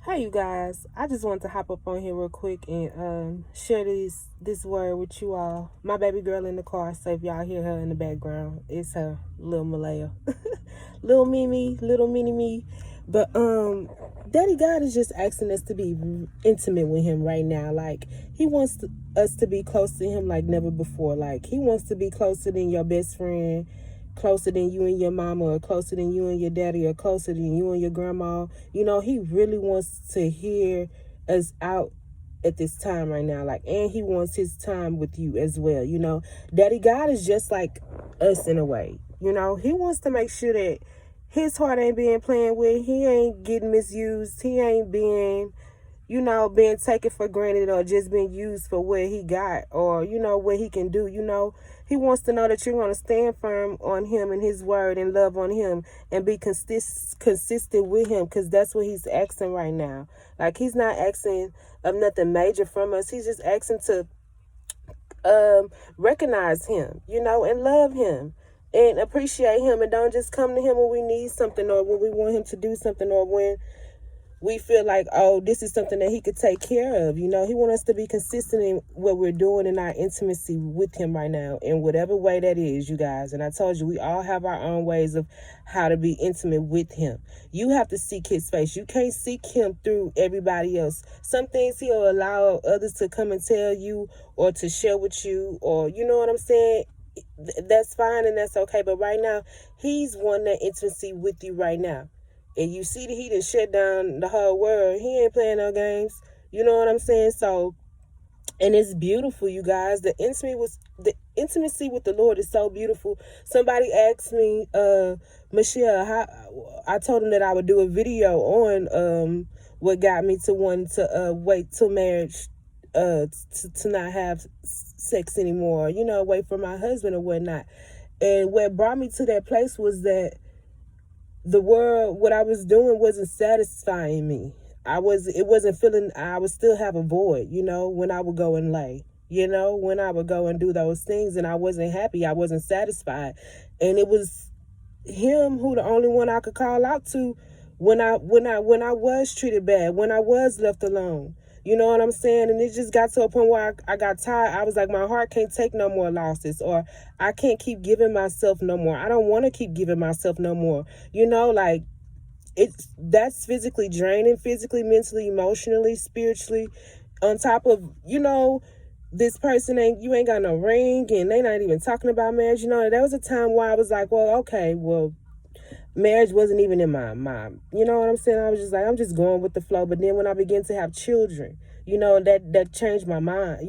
Hey you guys, I just wanted to hop up on here real quick and share this word with you all. My baby girl in the car, so if y'all hear her in the background, it's her, little Malaya. Little Mimi, little mini me. But Daddy God is just asking us to be intimate with him right now. Like he wants us to be close to him like never before. Like he wants to be closer than your best friend, closer than you and your mama, or closer than you and your daddy, or closer than you and your grandma. You know, he really wants to hear us out at this time right now. Like, and he wants his time with you as well. You know, Daddy God is just like us in a way. You know, he wants to make sure that his heart ain't being played with. He ain't getting misused. He ain't being, being taken for granted or just being used for what he got or, what he can do. He wants to know that you're going to stand firm on him and his word and love on him and be consistent with him, because that's what he's asking right now. Like, he's not asking of nothing major from us. He's just asking to recognize him, and love him and appreciate him, and don't just come to him when we need something or when we want him to do something or when we feel like, oh, this is something that he could take care of. He wants us to be consistent in what we're doing in our intimacy with him right now, in whatever way that is, you guys. And I told you, we all have our own ways of how to be intimate with him. You have to seek his face. You can't seek him through everybody else. Some things he'll allow others to come and tell you or to share with you, or, you know what I'm saying? That's fine and that's okay. But right now, he's wanting that intimacy with you right now. And you see that he done shut down the whole world. He ain't playing no games. You know what I'm saying? So, and it's beautiful, you guys. The intimacy with the Lord is so beautiful. Somebody asked me, Michelle, I told him that I would do a video on what got me to wanting to wait till marriage, to not have sex anymore. Wait for my husband or whatnot. And what brought me to that place was that the world, what I was doing wasn't satisfying me. I was still have a void, when I would go and lay, when I would go and do those things, and I wasn't happy. I wasn't satisfied. And it was him who the only one I could call out to when I was treated bad, when I was left alone. You know what I'm saying? And it just got to a point where I got tired. I was like, my heart can't take no more losses, or I can't keep giving myself no more. I don't want to keep giving myself no more. Like, that's physically draining, physically, mentally, emotionally, spiritually. On top of, this person you ain't got no ring, and they not even talking about marriage. There was a time where I was like, well, okay, well, marriage wasn't even in my mind. You know what I'm saying? I was just like, I'm just going with the flow. But then when I began to have children, that changed my mind,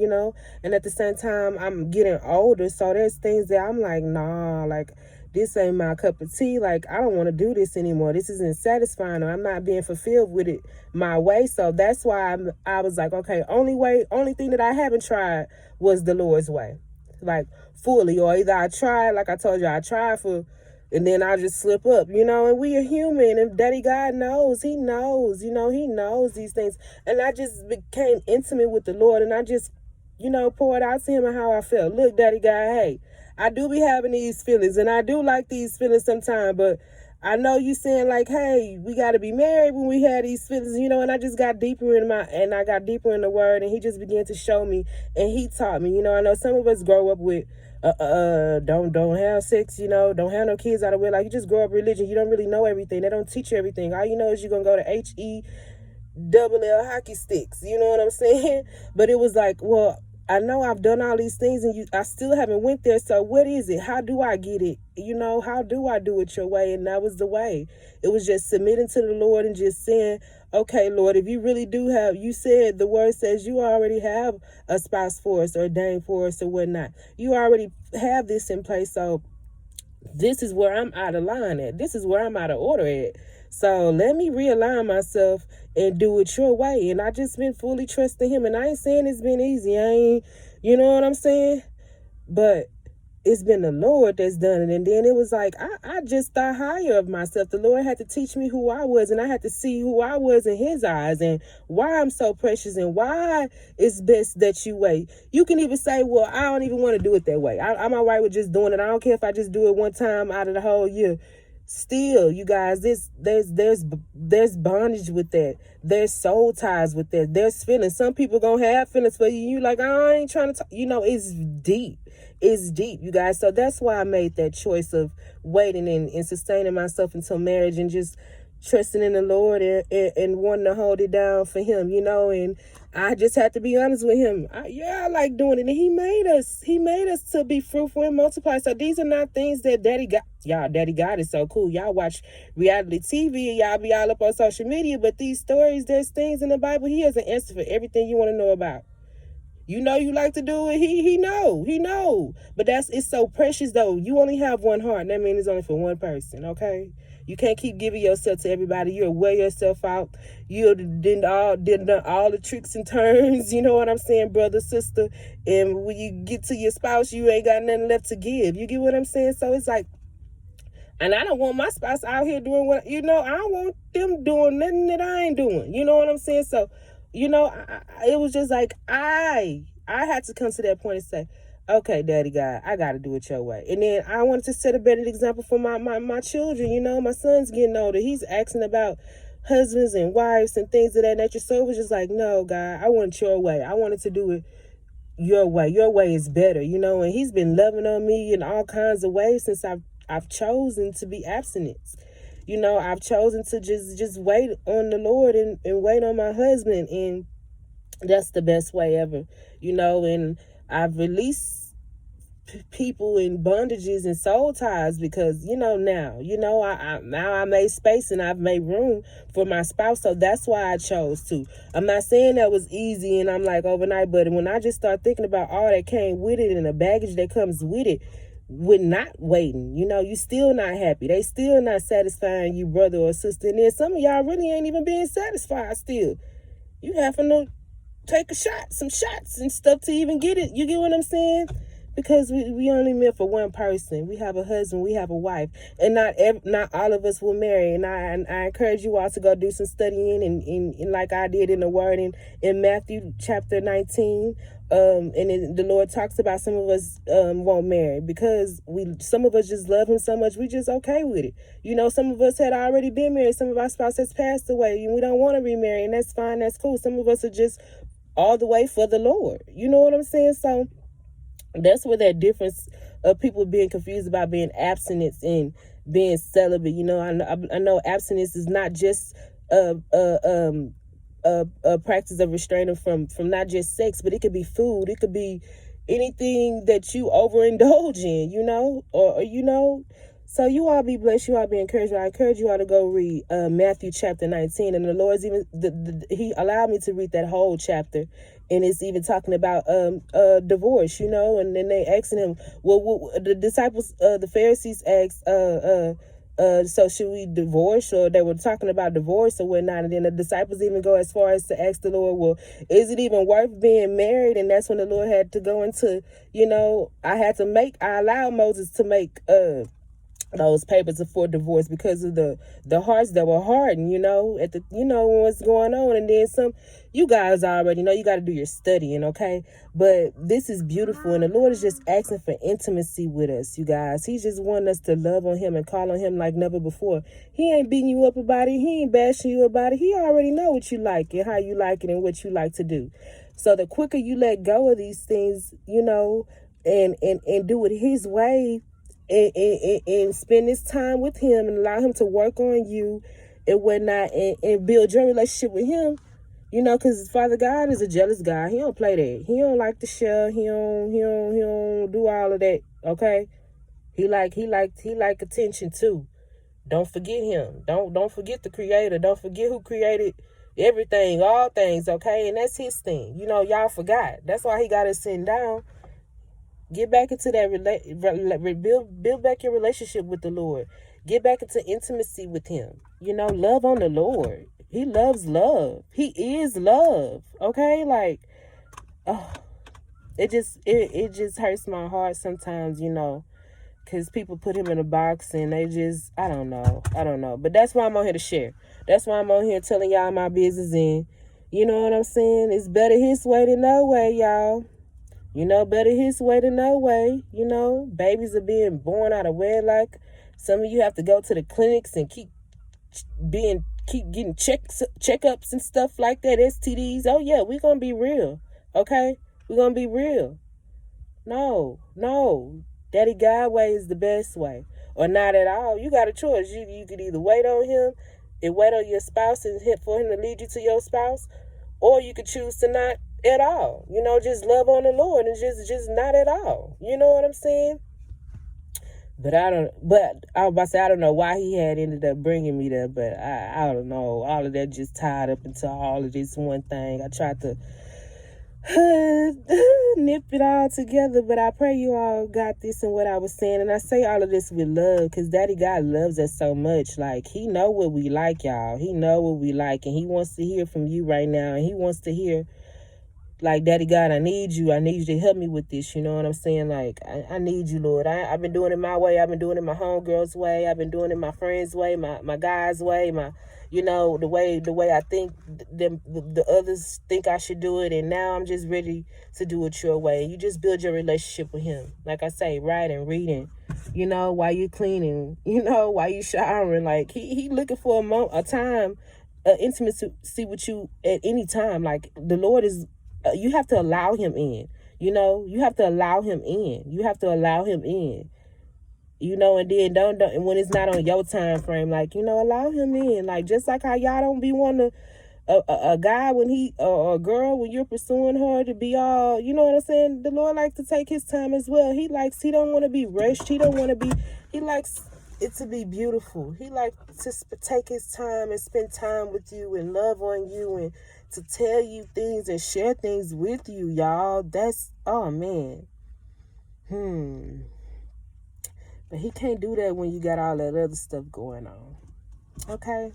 And at the same time, I'm getting older. So there's things that I'm like, nah, like, this ain't my cup of tea. Like, I don't want to do this anymore. This isn't satisfying, or I'm not being fulfilled with it my way. So that's why I was like, okay, only thing that I haven't tried was the Lord's way. Like, fully. Or either I tried, like I told you, I tried and then I just slip up, and we are human, and Daddy God knows. He knows, he knows these things. And I just became intimate with the Lord, and I just, poured out to him and how I felt. Look, Daddy God, hey, I do be having these feelings, and I do like these feelings sometimes, but I know you saying like, hey, we got to be married when we had these feelings, and I just got deeper I got deeper in the word, and he just began to show me, and he taught me. I know some of us grow up with, don't have sex, don't have no kids out of wedlock. You just grow up religion. You don't really know everything. They don't teach you everything. All you know is you're going to go to HELL hockey sticks. You know what I'm saying? But it was like, well, I know I've done all these things, and I still haven't went there. So what is it? How do I get it? How do I do it your way? And that was the way. It was just submitting to the Lord and just saying, okay, Lord, if you really do have, you said, the word says you already have a spouse for us, ordained for us, or whatnot. You already have this in place. So this is where I'm out of line at. This is where I'm out of order at. So let me realign myself and do it your way. And I just been fully trusting him. And I ain't saying it's been easy. I ain't, you know what I'm saying? But it's been the Lord that's done it. And then it was like, I just thought higher of myself. The Lord had to teach me who I was, and I had to see who I was in his eyes, and why I'm so precious, and why it's best that you wait. You can even say, well, I don't even want to do it that way. I'm all right with just doing it. I don't care if I just do it one time out of the whole year. Still, you guys, there's bondage with that. There's soul ties with that. There's feelings. Some people gonna have feelings for you. You like, I ain't trying to talk. It's deep. It's deep, you guys. So that's why I made that choice of waiting and sustaining myself until marriage and just trusting in the Lord and wanting to hold it down for him, and I just had to be honest with him. I like doing it. And he made us to be fruitful and multiply. So these are not things that Daddy got. Y'all, Daddy God is so cool. Y'all watch reality TV and y'all be all up on social media. But these stories, there's things in the Bible. He has an answer for everything you want to know about. You like to do it. He know. But it's so precious though. You only have one heart. That means it's only for one person, okay? You can't keep giving yourself to everybody. You'll wear yourself out. You did all the tricks and turns. You know what I'm saying, brother, sister? And when you get to your spouse, you ain't got nothing left to give. You get what I'm saying? So it's like, and I don't want my spouse out here doing what, I don't want them doing nothing that I ain't doing. You know what I'm saying? So, it was just like, I had to come to that point and say, okay, Daddy God, I got to do it your way. And then I wanted to set a better example for my children. My son's getting older. He's asking about husbands and wives and things of that nature. So it was just like, no, God, I want it your way. I wanted to do it your way. Your way is better, and he's been loving on me in all kinds of ways since I've chosen to be abstinence. I've chosen to just wait on the Lord and wait on my husband, and that's the best way ever, and I've released people in bondages and soul ties because, now I made space and I've made room for my spouse. So that's why I chose to. I'm not saying that was easy and I'm like overnight, but when I just start thinking about all that came with it and the baggage that comes with it, with not waiting, you still not happy. They still not satisfying you, brother or sister. And then some of y'all really ain't even being satisfied still. You having to take some shots and stuff to even get it. You get what I'm saying? Because we only meant for one person. We have a husband, we have a wife, and not all of us will marry. And I encourage you all to go do some studying and like I did in the Word in Matthew chapter 19. And the Lord talks about some of us won't marry because some of us just love him so much we just okay with it. Some of us had already been married. Some of our spouses has passed away and we don't want to remarry, and that's fine. That's cool. Some of us are just all the way for the Lord. You know what I'm saying? So that's where that difference of people being confused about being abstinence and being celibate. I know abstinence is not just a practice of restraining from not just sex, but it could be food. It could be anything that you overindulge in, or. So you all be blessed. You all be encouraged. I encourage you all to go read Matthew chapter 19. And the Lord's even, he allowed me to read that whole chapter. And it's even talking about divorce, and then they asking him, well, the disciples, the Pharisees asked, so should we divorce? Or they were talking about divorce or whatnot. And then the disciples even go as far as to ask the Lord, well, is it even worth being married? And that's when the Lord had to go into, I allowed Moses to make those papers for divorce because of the hearts that were hardened, at the, what's going on. And then you guys already know you got to do your studying, okay? But this is beautiful, and the Lord is just asking for intimacy with us, you guys. He's just wanting us to love on him and call on him like never before. He ain't beating you up about it. He ain't bashing you about it. He already know what you like and how you like it and what you like to do. So the quicker you let go of these things, and do it his way, and spend this time with him and allow him to work on you and whatnot, and build your relationship with him, because Father God is a jealous God. He don't play that. He don't like to share. He don't do all of that. Okay, he like attention too. Don't forget him. Don't forget the Creator. Don't forget who created everything, all things. Okay, and that's his thing. Y'all forgot. That's why he got us sitting down. Get back into that, build back your relationship with the Lord. Get back into intimacy with him. Love on the Lord. He loves love. He is love. Okay? Like, it just hurts my heart sometimes, because people put him in a box and they just, I don't know. But that's why I'm on here to share. That's why I'm on here telling y'all my business, and you know what I'm saying? It's better his way than no way, y'all. Better his way than no way. Babies are being born out of wedlock. Some of you have to go to the clinics and keep getting checkups and stuff like that, STDs. Oh yeah, we're gonna be real. Okay? We're gonna be real. No. Daddy God way is the best way. Or not at all. You got a choice. You could either wait on him and wait on your spouse and for him to lead you to your spouse, or you could choose to not at all. Just love on the Lord and just not at all. You know what I'm saying? But I was about to say, I don't know why he had ended up bringing me there, but I don't know. All of that just tied up into all of this one thing. I tried to nip it all together, but I pray you all got this and what I was saying. And I say all of this with love, because Daddy God loves us so much. Like, he know what we like, y'all. He know what we like, and he wants to hear from you right now. And he wants to hear, like, Daddy God, I need you to help me with this. You know what I'm saying? Like, I need you, Lord. I've been doing it my way. I've been doing it my homegirl's way. I've been doing it my friend's way, my guy's way, the way I think the others think I should do it. And now I'm just ready to do it your way. You just build your relationship with him. Like I say, writing, reading, while you're cleaning, while you're showering. Like, he looking for a time, intimacy with you at any time. Like, the Lord is, you have to allow him in. You have to allow him in. You have to allow him in. And then don't and when it's not on your time frame, like, allow him in. Like, just like how y'all don't be wanting a guy when or a girl when you're pursuing her to be all, you know what I'm saying? The Lord likes to take his time as well. He don't want to be rushed. He likes it to be beautiful. He likes to take his time and spend time with you and love on you and to tell you things and share things with you, y'all. That's, oh man. But he can't do that when you got all that other stuff going on. Okay?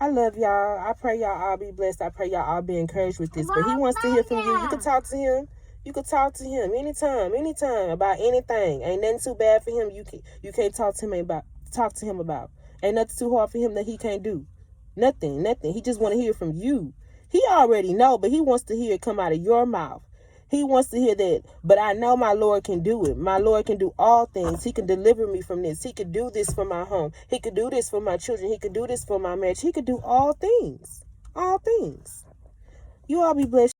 I love y'all. I pray y'all all be blessed. I pray y'all all be encouraged with this. But he wants to hear from you. You can talk to him. You can talk to him anytime about anything. Ain't nothing too bad for him. You can't talk to him about. Ain't nothing too hard for him that he can't do. Nothing. He just want to hear from you. He already know, but he wants to hear it come out of your mouth. He wants to hear that, but I know my Lord can do it. My Lord can do all things. He can deliver me from this. He could do this for my home. He could do this for my children. He could do this for my marriage. He could do all things. All things. You all be blessed.